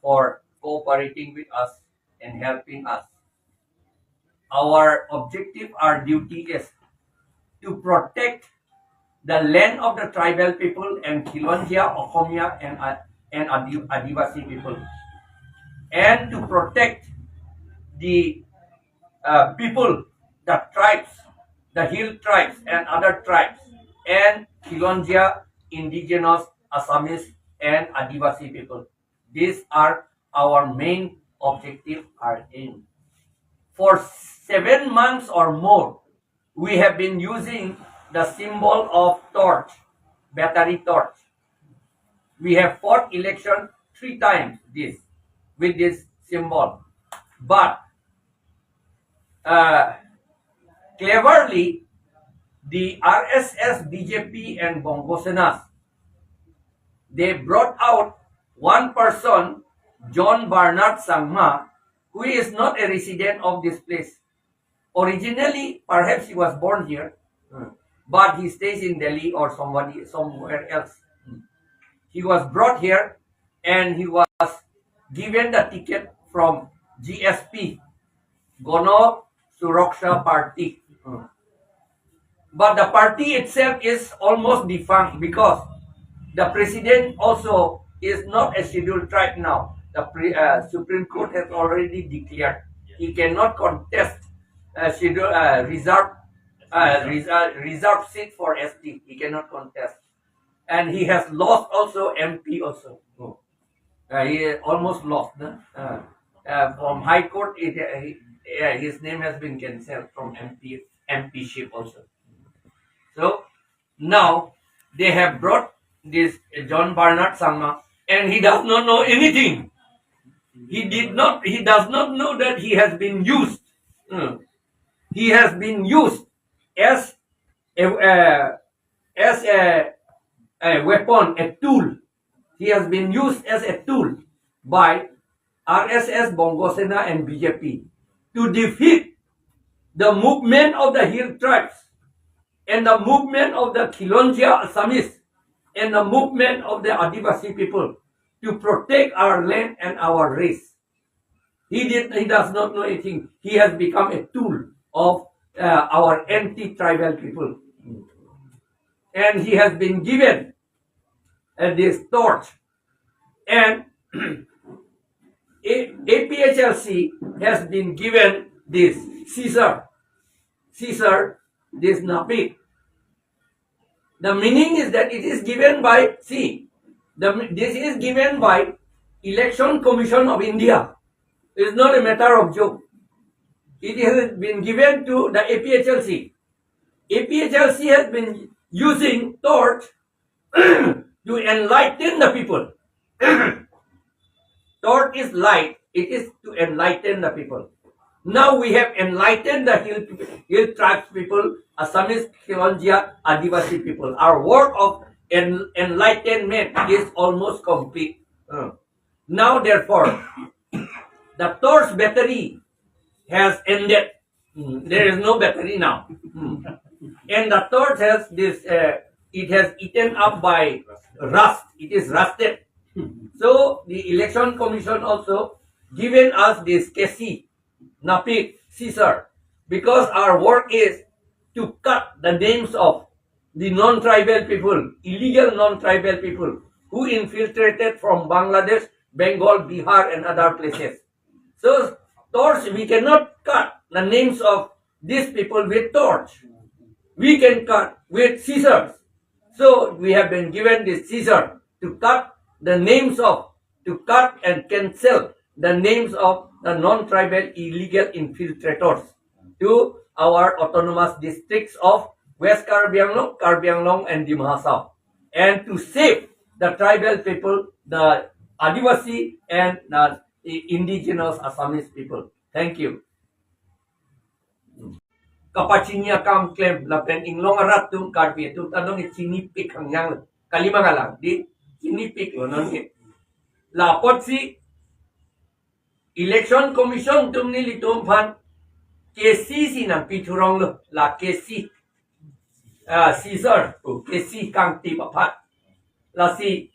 for cooperating with us and helping us. Our objective, our duty is to protect the land of the tribal people and Kilonjia, Okomia, and Adivasi people, and to protect the people, the tribes, the hill tribes and other tribes, and Kilonjia, indigenous, Assamese, and Adivasi people. These are our main objective, our aim. For 7 months or more, we have been using the symbol of torch, battery torch. We have fought election 3 times with this symbol, but cleverly, the RSS, BJP, and Bongo Senas, they brought out one person, John Barnard Sangma, who is not a resident of this place. Originally, perhaps he was born here, but he stays in Delhi or somewhere else. He was brought here and he was given the ticket from GSP, Gono Suraksha Party. But the party itself is almost defunct because the president also is not a scheduled tribe now. The Supreme Court has already declared he cannot contest reserve seat for ST. He cannot contest, and he has lost also MP also. He almost lost. From High Court, his name has been cancelled from MPship also. So now they have brought this John Barnard Sangma, and he does not know anything. He does not know that he has been used. He has been used as a weapon, a tool. He has been used as a tool by RSS, Bongo Sena, and BJP to defeat the movement of the hill tribes and the movement of the Kilonjia Assamese and the movement of the Adivasi people to protect our land and our race. He does not know anything. He has become a tool of our anti-tribal people. And he has been given this torch. And APHLC has been given this Caesar, this Napik. The meaning is that it is given by, this is given by Election Commission of India. It is not a matter of joke. It has been given to the APHLC. APHLC has been using torch to enlighten the people. Torch is light. It is to enlighten the people. Now we have enlightened the hill tribes people, Assamese, Kilonjia, Adivasi people. Our work of enlightenment is almost complete. Now, therefore, the torch battery has ended. There is no battery now. And the torch has this, it has eaten up by rust. It is rusted. So, the Election Commission also given us this KC, Napik, Caesar, because our work is to cut the names of the non-tribal people, illegal non-tribal people who infiltrated from Bangladesh, Bengal, Bihar, and other places. So, torch, we cannot cut the names of these people with torch. We can cut with scissors. So, we have been given this scissor to cut the names of, to cut and cancel the names of the non-tribal illegal infiltrators to our autonomous districts of West Karbi Anglong, and Dimha South, and to save the tribal people, the Adivasi and the indigenous Assamese people. Thank you. Kapachinya kam claim la pen inglong arat tung karbi tu tanong isinipik hangyang kalima nga lang di sinipik non ni lapot si Election Commission tum ni litum phan KC sinang piturong lo la KC Caesar KC kang ti papat la si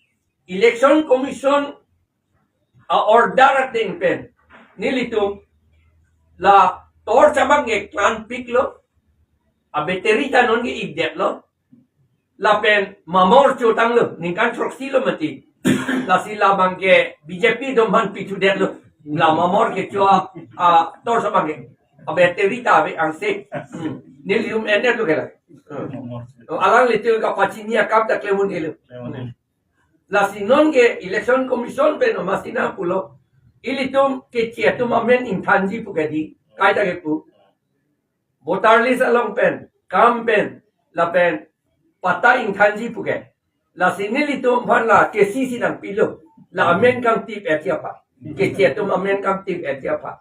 Election Commission order ating pen nilitum la tor sabang e clan piklo a beterita non ge ibdet lo la pen mamor chu tang lo ning kan trok silo mati la sila bang ge BJP dom han pitu det lo la mamor ge chu a tor sabang ge a beterita be ang se nilium ener lo gela alang litil ka pachinia kap ta klemun elo la sinon ke election commission pe no masina pulo ilitum ke chetum amen intanji pugadi kaita ke pu voter list along pen kam pen la pen pata intanji puge la sinilitum phan la ke sisi nang pilo la amen kam tip etia pa ke chetum amen kam tip etia pa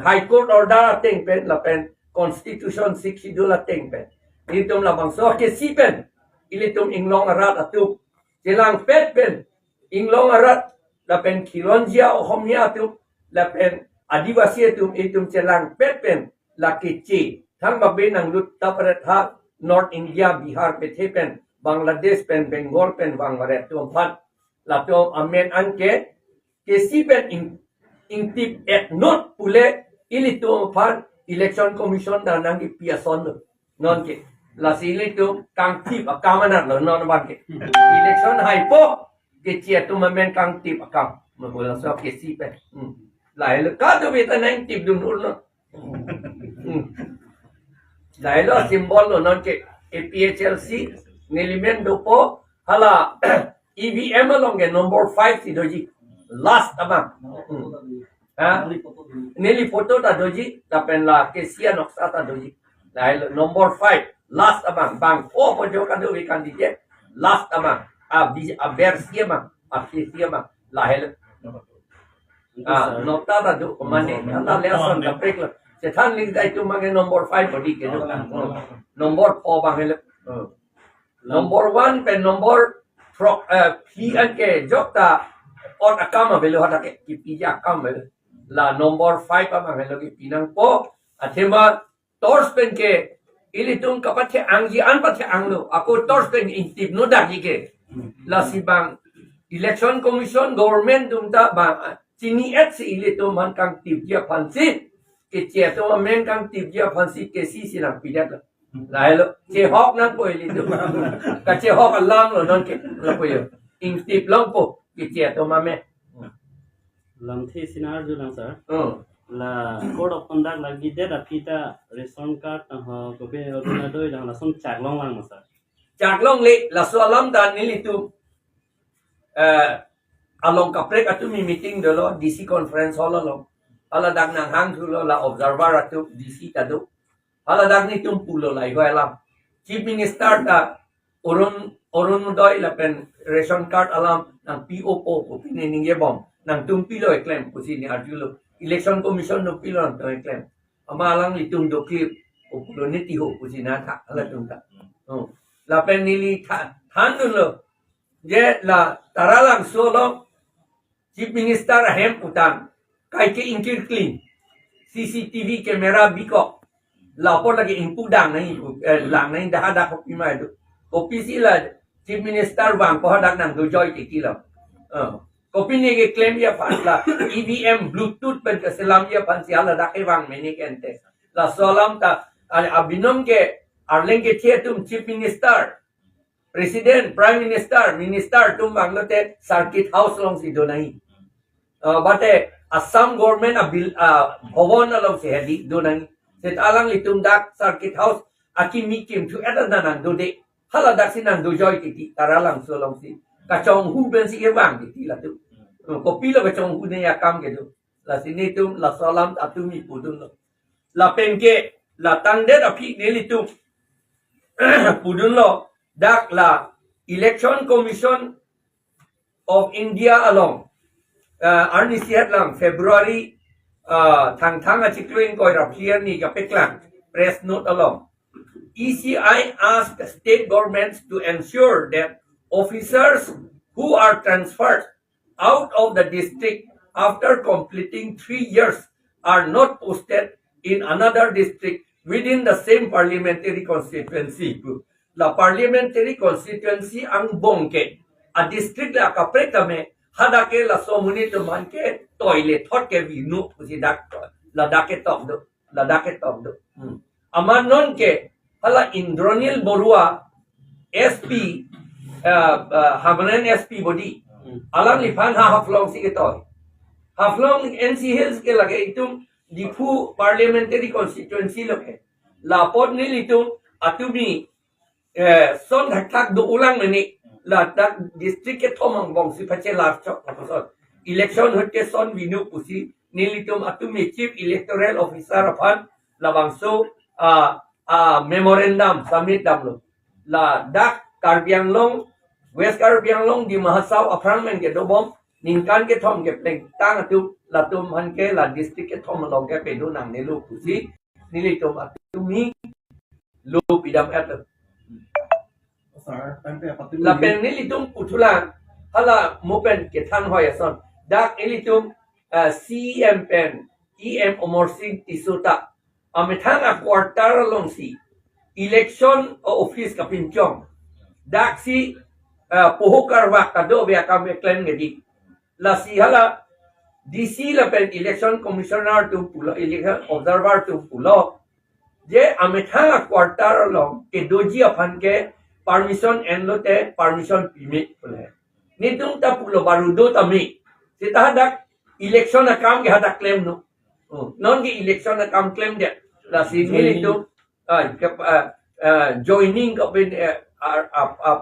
high court order teng pen la pen constitution 6 dola teng pen ilitum la bang so ke si pen ilitum inglong arat atu Jelang pet pen, inglong arat, la pen kilonjia o homia tu, la pen adivasi tu itum jelang pet pen, la kece, thang babe nang lut taparet ha, North India, Bihar pete pen, Bangladesh pen, Bengal pen, Bangladesh tu empat, la tu amen anke, kesi pen intip et not pule, ili tu empat, election commission dan nangi piason non ke. La sili tu kang tip akamanat lo non ban ke election hai po ke chia tu mamen kang tip akam mula so ke si pe lai lo ka tu beta nang tip dum no lai lo simbol lo non ke APHLC nelimen do po hala EVM along ke number 5 si doji last abang ha neli photo ta doji ta pen la ke sia noksa ta doji lai lo number 5 last abang bang oh pojo kan do candidate last abang a versia bang a versia bang lahel nota da do mane anda lesson ka prek se than link dai tu mange number 5 body ke do number 4 bang hele number 1 pe number p an ke jokta on akama belo hata ke ki ja kam la number 5 bang hele ki pinang po athema tors pen ke ilitung kapathe angji an pathe anglo ako tors pen intip no dagi ke la sibang election commission government dumta ba chini et si ilitung man kang tip dia phansi ke che to men kang tip dia phansi ke si sinang pidat la lo che hok nan ko ilitung ka che hok alam lo non ke la ko yo intip long po ke che to ma me lam thi sinar ju lang sir la code of conduct lagi dia da kita ration card ha ko be oruna doi lang la som chak long lang sir chak long le la so alam dan nilitu along ka prek atu mi meeting dolo DC conference hall lo ala dag nang hang thu lo la observer atu DC ta do ala dag ni tum pulo lai ho alam chief minister ta orun doi la pen ration card alam nang PO ko pinining ye bom nang tum pilo e claim kusini arjulo election commission no pilon to claim amalang litung do clip upulo niti ho kusina tha ala tungta la penili than lo je la taralang solo chief minister hem utan kai ke inkir clean CCTV camera biko la por lagi input dang nai lang nai dah ada kopi mai do kopi sila chief minister bang ko hadak nang do joy ti lo kopi ni ke claim ya pan la EVM Bluetooth pen ke selam ya pan siala dak evang meni kente la solam ta abinom ke arleng ke tietum chief minister president prime minister tum banglote circuit house long si do nahi bate Assam government a bill bhavan long se hedi do nahi set alang litum dak circuit house aki mikim tu adana nang do de hala dak sinang do joy ti taralang so long si kacong hu ben si evang ti la tu kopi lo kacong hu ne yakam ke tu la sini tu la salam atumi pudun lo la penke la tangde api neli tu pudun lo dak la election commission of India along arni siat lang February thang achikluin ko raphier ni ka peklang press note along ECI asked state governments to ensure that officers who are transferred out of the district after completing 3 years are not posted in another district within the same parliamentary constituency. La parliamentary constituency ang bongke a district la kaprekame hada ke la somuni to man ke toilet thot ke vinu pusi dak la dak ke tom do la dak ke tom do aman non ke hala Indronil Borua SP Hamanen SP body alang liphan ha haflong si ke toy haflong NC Hills ke lage itum dipu parliamentary constituency loke la pot ni litum atumi son thak do ulang ni la dak district ke thomang bong si phache la chok pasot election hote son vinu pusi nilitum atumi chief electoral officer aphan labangso memorandum submit damlo la dak Karbianglong West Karbianglong di Mahasau apartment ke dobom ningkan ke thom ke pleng tang atu la tum han ke la district ke thom long ke pe do nang ne lu pusi nilitum atumi lu pidam at la pen nilitum putulan hala mopen ke than hoya son dak nilitum CM pen EM omorsing tisuta amethang a quarter long si election office ka pinchong dak si pohokar wa kado be ka me claim ngedi la si hala DC la pen election commissioner tu pulo election observer tu pulo je amethang a quarter long ke doji aphan ke permission enlote permission permit pule ni tung ta pulo barudo tami sita dak election na kam ke hada claim no non ke election na kam claim dia la si ni tu joining ka pen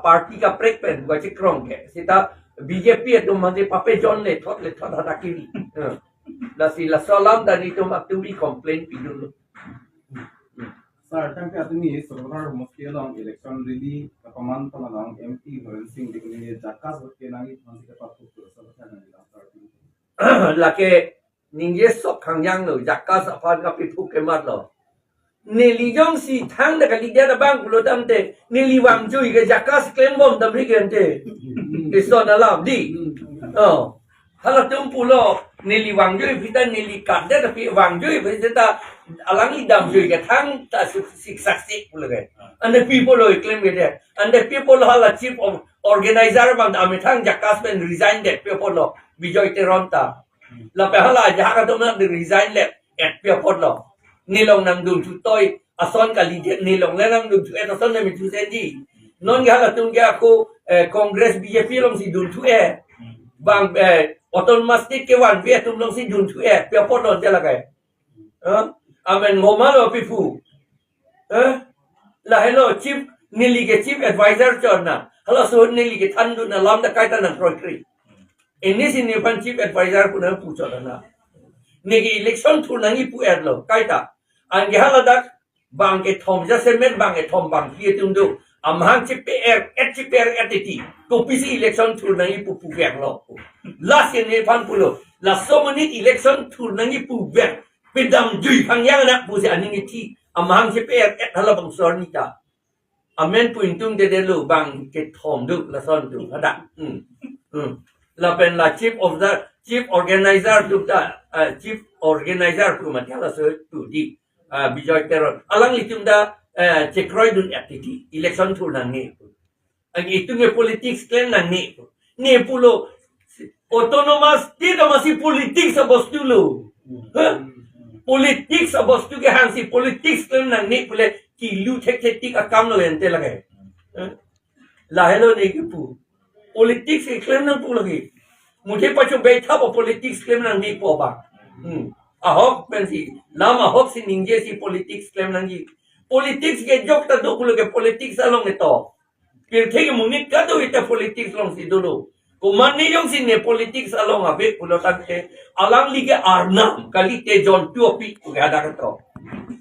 party ka prekpen wa chikrong ke sita BJP tu mande pape John le thot hada kiri la si la salam dari tu maktubi complaint pidul Sir, kan kaya tumi sebenarnya mesti dalam election really kaman tanang MP Singh dikini jakas ke nangi masih ketat tu sebetulnya nanti la ke ningye sok kangyang lo jakas aphan ka pipu ke mat lo neli jong si thang da kali dia da bang pulo tamte neli wang jui ke jakas claim bom da brigante iso na lam di hala tum pulo neli wang jui pita neli kadda da pi wang jui pita alangi dam jui ke thang ta saksi pulo ke and the people lo claim ke de and the people hala chief of organizer bang ame thang jakas pen resign de people lo bijoy teronta la pe hala jaka to na resign le at people lo nilong nang dun tu toy ason kali nilong le nang dun tu ason na mi tu sendi non ga la tung ga ko congress BJP long si dun tu bang autonomous state ke wan ve tum long si dun tu pe pot lo jala kai amen ngoma lo pifu la hello chief nili ke chief advisor chorna hello so nili ke than dun na lam da kai ta na prokri ini sini pan chief advisor pun pu chorna negi election tu nangi pu lo kai ta angge haladak bang ke thom ja semen bang ke thom bang ki tundu amhang CPR etiti ko pisi election tu nangi pu vek lo last year pan pulo la so many election tu nangi pu vek pedam jui phang yang na pu se aningi ti amhang CPR et hala bang sorni ta amen pu intung de lo bang ke thom du la son du hada la pen la chief organizer tu ta chief organizer pu matala so tu di bijoy teron alang itung da chekroi dun activity election tu nang ni ang itung politics claim nang ni pulo autonomous state masih politics sa bostu lo politics sa bostu ke hansi politics claim nang ni pule kilu thek tik akam lo ente lage la hello ni ki pu politics ke claim nang pu lagi mujhe pacho baitha po politics claim nang ni po ba ahok pensi lama ahok si ningje si politics claim nangi politics ke jok ta do kulo ke politics along ito pir thege munit ka do ita politics long si dulu kuman ni jong si ne politics along abe kulo tante alang lige arnam kali te jon tuopi ku ada ka to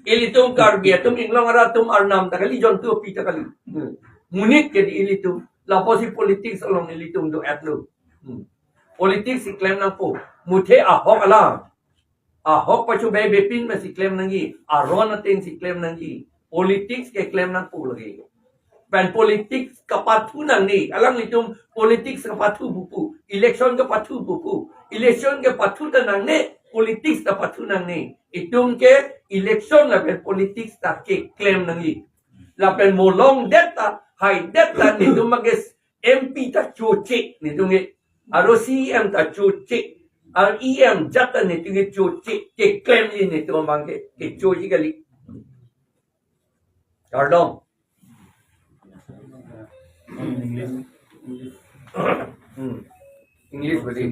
ilitum karbia tum inglong ara tum arnam ta kali jon tuopi ta kali munit ke di ilitum la posi politics along ilitum do atlo politics si claim nang po muthe ahok alang ahok pachu be bepin me si claim nangi aron atin si claim nangi politics ke claim nang pu lagi pan politics kapathu nang ni alang litum politics kapathu buku election ke pathu buku election ke pathu ta nang ne politics ta pathu nang ni itum ke election la pen politics ta ke claim nangi la pen molong data high data ni tum mages MP ta choche ni tum aro CM ta chu chi ar EM jata ni tu chu chi ke claim ni tu mang ke chu ji gali pardon English boleh